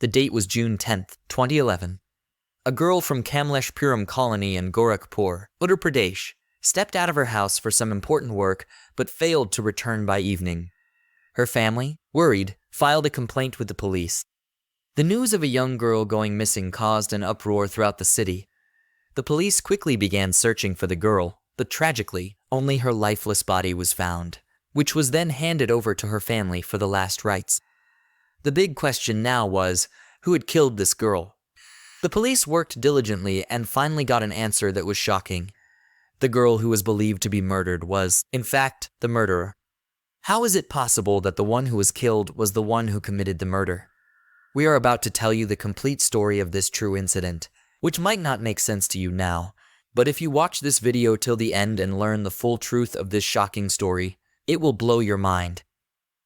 The date was June 10th, 2011. A girl from Kamleshpuram colony in Gorakhpur, Uttar Pradesh, stepped out of her house for some important work but failed to return by evening. Her family, worried, filed a complaint with the police. The news of a young girl going missing caused an uproar throughout the city. The police quickly began searching for the girl, but tragically, only her lifeless body was found, which was then handed over to her family for the last rites. The big question now was, who had killed this girl? The police worked diligently and finally got an answer that was shocking. The girl who was believed to be murdered was, in fact, the murderer. How is it possible that the one who was killed was the one who committed the murder? We are about to tell you the complete story of this true incident, which might not make sense to you now, but if you watch this video till the end and learn the full truth of this shocking story, it will blow your mind.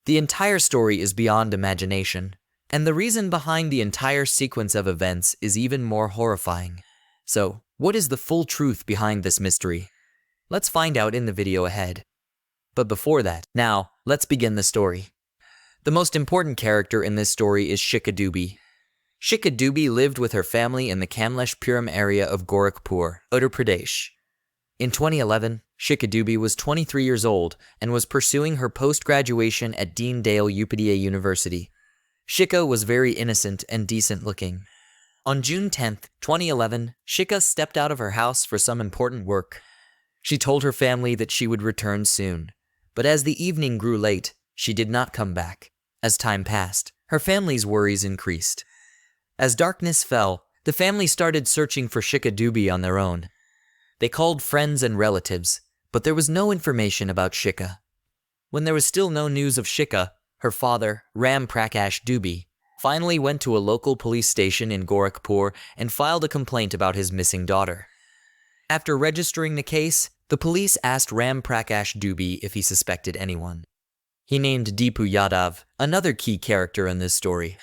The entire story is beyond imagination, and the reason behind the entire sequence of events is even more horrifying. So, what is the full truth behind this mystery? Let's find out in the video ahead. But before that, now, let's begin the story. The most important character in this story is Shikha Dubey. Shikha Dubey lived with her family in the Kamleshpuram area of Gorakhpur, Uttar Pradesh. In 2011, Shikha Dubey was 23 years old and was pursuing her post-graduation at Deen Dayal Upadhyay University. Shikha was very innocent and decent-looking. On June 10, 2011, Shikha stepped out of her house for some important work. She told her family that she would return soon, but as the evening grew late, she did not come back. As time passed, her family's worries increased. As darkness fell, the family started searching for Shikha Dubey on their own. They called friends and relatives, but there was no information about Shikha. When there was still no news of Shikha, her father, Ram Prakash Dubey, finally went to a local police station in Gorakhpur and filed a complaint about his missing daughter. After registering the case, the police asked Ram Prakash Dubey if he suspected anyone. He named Deepu Yadav, another key character in this story.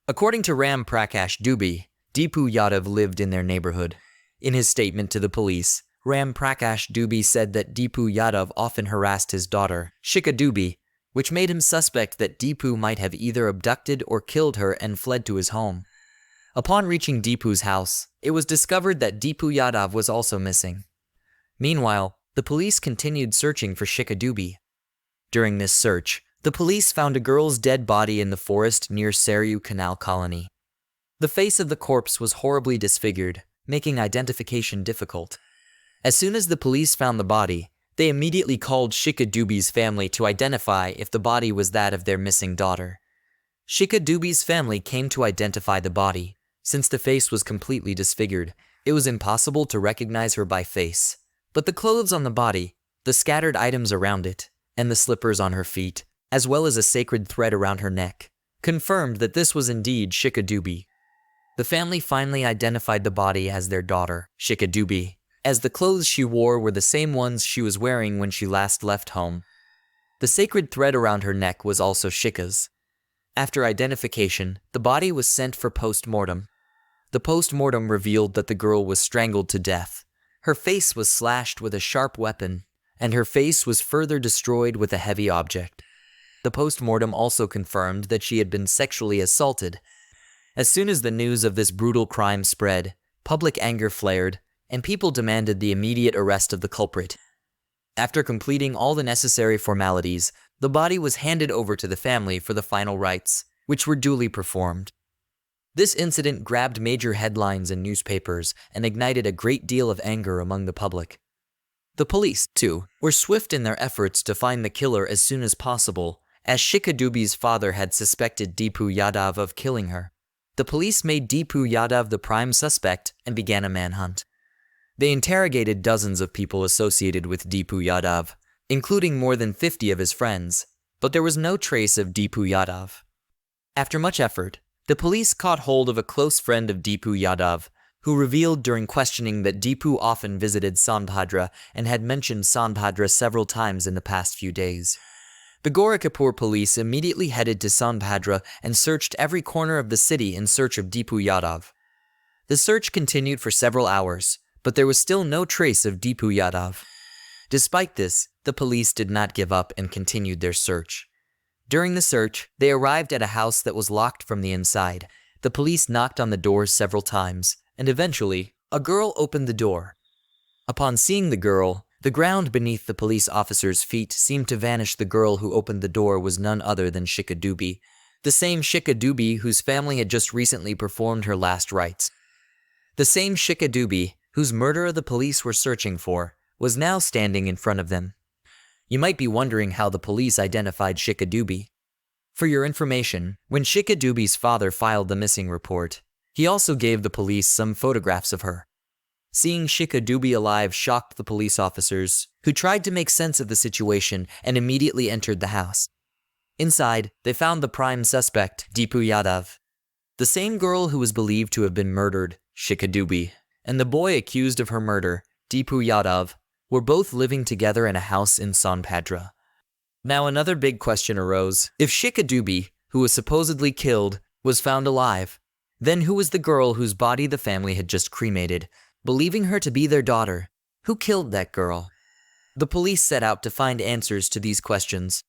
According to Ram Prakash Dubey, Deepu Yadav lived in their neighborhood. In his statement to the police, Ram Prakash Dubey said that Deepu Yadav often harassed his daughter, Shikha Dubey, which made him suspect that Deepu might have either abducted or killed her and fled to his home. Upon reaching Deepu's house, it was discovered that Deepu Yadav was also missing. Meanwhile, the police continued searching for Shikha Dubey. During this search, the police found a girl's dead body in the forest near Saryu Canal Colony. The face of the corpse was horribly disfigured, making identification difficult. As soon as the police found the body, they immediately called Shikha Dubey's family to identify if the body was that of their missing daughter. Shikha Dubey's family came to identify the body. Since the face was completely disfigured, it was impossible to recognize her by face. But the clothes on the body, the scattered items around it, and the slippers on her feet, as well as a sacred thread around her neck, confirmed that this was indeed Shikha Dubey. The family finally identified the body as their daughter, Shikha Dubey, as the clothes she wore were the same ones she was wearing when she last left home. The sacred thread around her neck was also Shikha's. After identification, the body was sent for post-mortem. The post-mortem revealed that the girl was strangled to death. Her face was slashed with a sharp weapon, and her face was further destroyed with a heavy object. The post-mortem also confirmed that she had been sexually assaulted. As soon as the news of this brutal crime spread, public anger flared, and people demanded the immediate arrest of the culprit. After completing all the necessary formalities, the body was handed over to the family for the final rites, which were duly performed. This incident grabbed major headlines in newspapers and ignited a great deal of anger among the public. The police, too, were swift in their efforts to find the killer as soon as possible, as Shikha Dubey's father had suspected Deepu Yadav of killing her. The police made Deepu Yadav the prime suspect and began a manhunt. They interrogated dozens of people associated with Deepu Yadav, including more than 50 of his friends, but there was no trace of Deepu Yadav. After much effort, the police caught hold of a close friend of Deepu Yadav, who revealed during questioning that Deepu often visited Sonbhadra and had mentioned Sonbhadra several times in the past few days. The Gorakhpur police immediately headed to Sonbhadra and searched every corner of the city in search of Deepu Yadav. The search continued for several hours, but there was still no trace of Deepu Yadav. Despite this, the police did not give up and continued their search. During the search, they arrived at a house that was locked from the inside. The police knocked on the doors several times, and eventually, a girl opened the door. Upon seeing the girl, the ground beneath the police officer's feet seemed to vanish. The girl who opened the door was none other than Shikha Dubey, the same Shikha Dubey whose family had just recently performed her last rites. The same Shikha Dubey whose murderer the police were searching for was now standing in front of them. You might be wondering how the police identified Shikha Dubey. For your information, when Shikha Dubey's father filed the missing report, he also gave the police some photographs of her. Seeing Shikha Dubey alive shocked the police officers, who tried to make sense of the situation and immediately entered the house. Inside, they found the prime suspect, Deepu Yadav, the same girl who was believed to have been murdered, Shikha Dubey, and the boy accused of her murder, Deepu Yadav, were both living together in a house in Sonbhadra. Now another big question arose. If Shikha Dubey, who was supposedly killed, was found alive, then who was the girl whose body the family had just cremated, believing her to be their daughter? Who killed that girl? The police set out to find answers to these questions.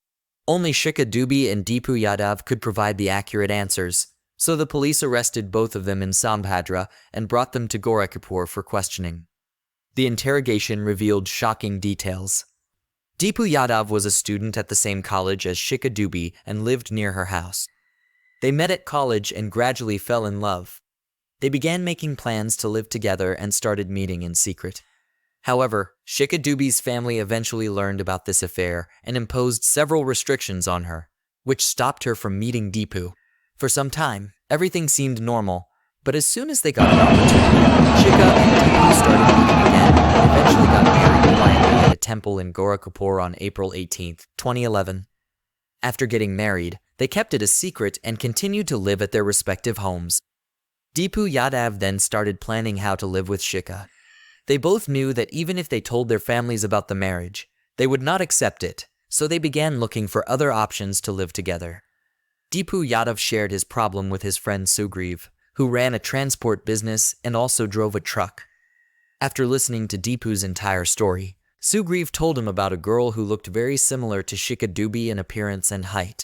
Only Shikha Dubey and Deepu Yadav could provide the accurate answers, so the police arrested both of them in Sonbhadra and brought them to Gorakhpur for questioning. The interrogation revealed shocking details. Deepu Yadav was a student at the same college as Shikha Dubey and lived near her house. They met at college and gradually fell in love. They began making plans to live together and started meeting in secret. However, Shikha Dubey's family eventually learned about this affair and imposed several restrictions on her, which stopped her from meeting Deepu. For some time, everything seemed normal, but as soon as they got an opportunity, Shikha and Deepu started meeting again and eventually got married quietly at a temple in Gorakhpur on April 18, 2011. After getting married, they kept it a secret and continued to live at their respective homes. Deepu Yadav then started planning how to live with Shikha. They both knew that even if they told their families about the marriage, they would not accept it, so they began looking for other options to live together. Deepu Yadav shared his problem with his friend Sugriv, who ran a transport business and also drove a truck. After listening to Deepu's entire story, Sugriv told him about a girl who looked very similar to Shikha Dubey in appearance and height.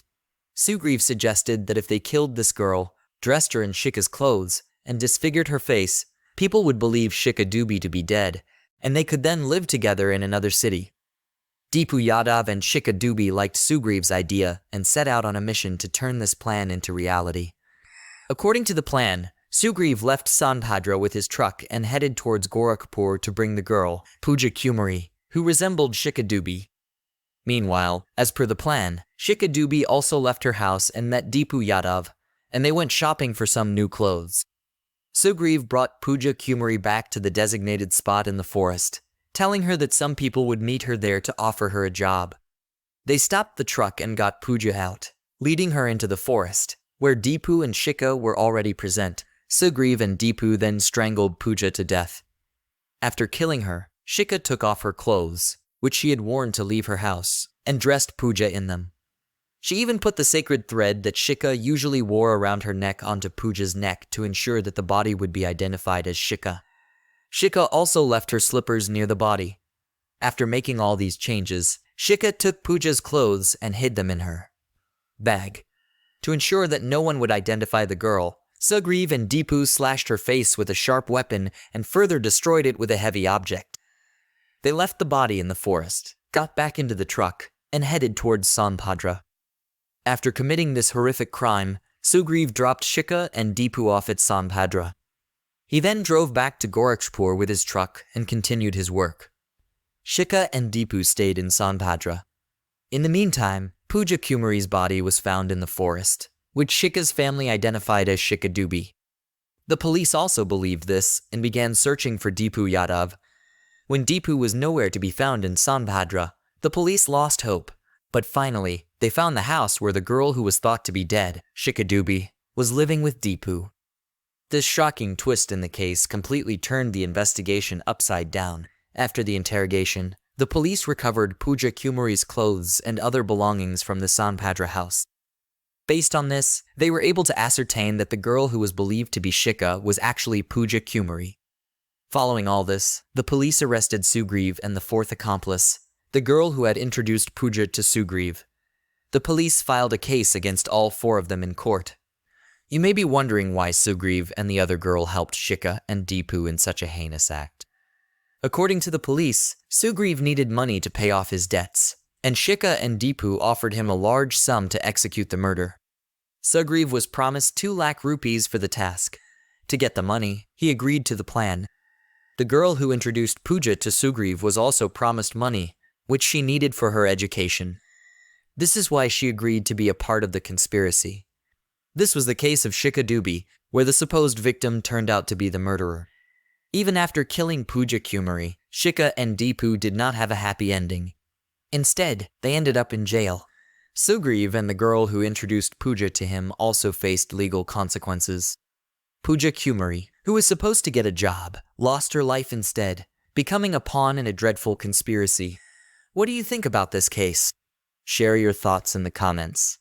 Sugriv suggested that if they killed this girl, dressed her in Shikha's clothes, and disfigured her face, people would believe Shikha Dubey to be dead, and they could then live together in another city. Deepu Yadav and Shikha Dubey liked Sugriv's idea and set out on a mission to turn this plan into reality. According to the plan, Sugriv left Sonbhadra with his truck and headed towards Gorakhpur to bring the girl, Pooja Kumari, who resembled Shikha Dubey. Meanwhile, as per the plan, Shikha Dubey also left her house and met Deepu Yadav, and they went shopping for some new clothes. Sugriv brought Pooja Kumari back to the designated spot in the forest, telling her that some people would meet her there to offer her a job. They stopped the truck and got Pooja out, leading her into the forest, where Deepu and Shikha were already present. Sugriv and Deepu then strangled Pooja to death. After killing her, Shikha took off her clothes, which she had worn to leave her house, and dressed Pooja in them. She even put the sacred thread that Shikha usually wore around her neck onto Pooja's neck to ensure that the body would be identified as Shikha. Shikha also left her slippers near the body. After making all these changes, Shikha took Pooja's clothes and hid them in her bag. To ensure that no one would identify the girl, Sugriv and Deepu slashed her face with a sharp weapon and further destroyed it with a heavy object. They left the body in the forest, got back into the truck, and headed towards Sonbhadra. After committing this horrific crime, Sugriv dropped Shikha and Deepu off at Sonbhadra. He then drove back to Gorakhpur with his truck and continued his work. Shikha and Deepu stayed in Sonbhadra. In the meantime, Pooja Kumari's body was found in the forest, which Shikha's family identified as Shikha Dubey. The police also believed this and began searching for Deepu Yadav. When Deepu was nowhere to be found in Sonbhadra, the police lost hope, but finally, they found the house where the girl who was thought to be dead, Shikha Dubey, was living with Deepu. This shocking twist in the case completely turned the investigation upside down. After the interrogation, the police recovered Pooja Kumari's clothes and other belongings from the Sonbhadra house. Based on this, they were able to ascertain that the girl who was believed to be Shikha was actually Pooja Kumari. Following all this, the police arrested Sugriv and the fourth accomplice, the girl who had introduced Pooja to Sugriv. The police filed a case against all four of them in court. You may be wondering why Sugriv and the other girl helped Shikha and Deepu in such a heinous act. According to the police, Sugriv needed money to pay off his debts, and Shikha and Deepu offered him a large sum to execute the murder. Sugriv was promised 2 lakh rupees for the task. To get the money, he agreed to the plan. The girl who introduced Pooja to Sugriv was also promised money, which she needed for her education. This is why she agreed to be a part of the conspiracy. This was the case of Shikha Dubey, where the supposed victim turned out to be the murderer. Even after killing Pooja Kumari, Shikha and Deepu did not have a happy ending. Instead, they ended up in jail. Sugriv and the girl who introduced Pooja to him also faced legal consequences. Pooja Kumari, who was supposed to get a job, lost her life instead, becoming a pawn in a dreadful conspiracy. What do you think about this case? Share your thoughts in the comments.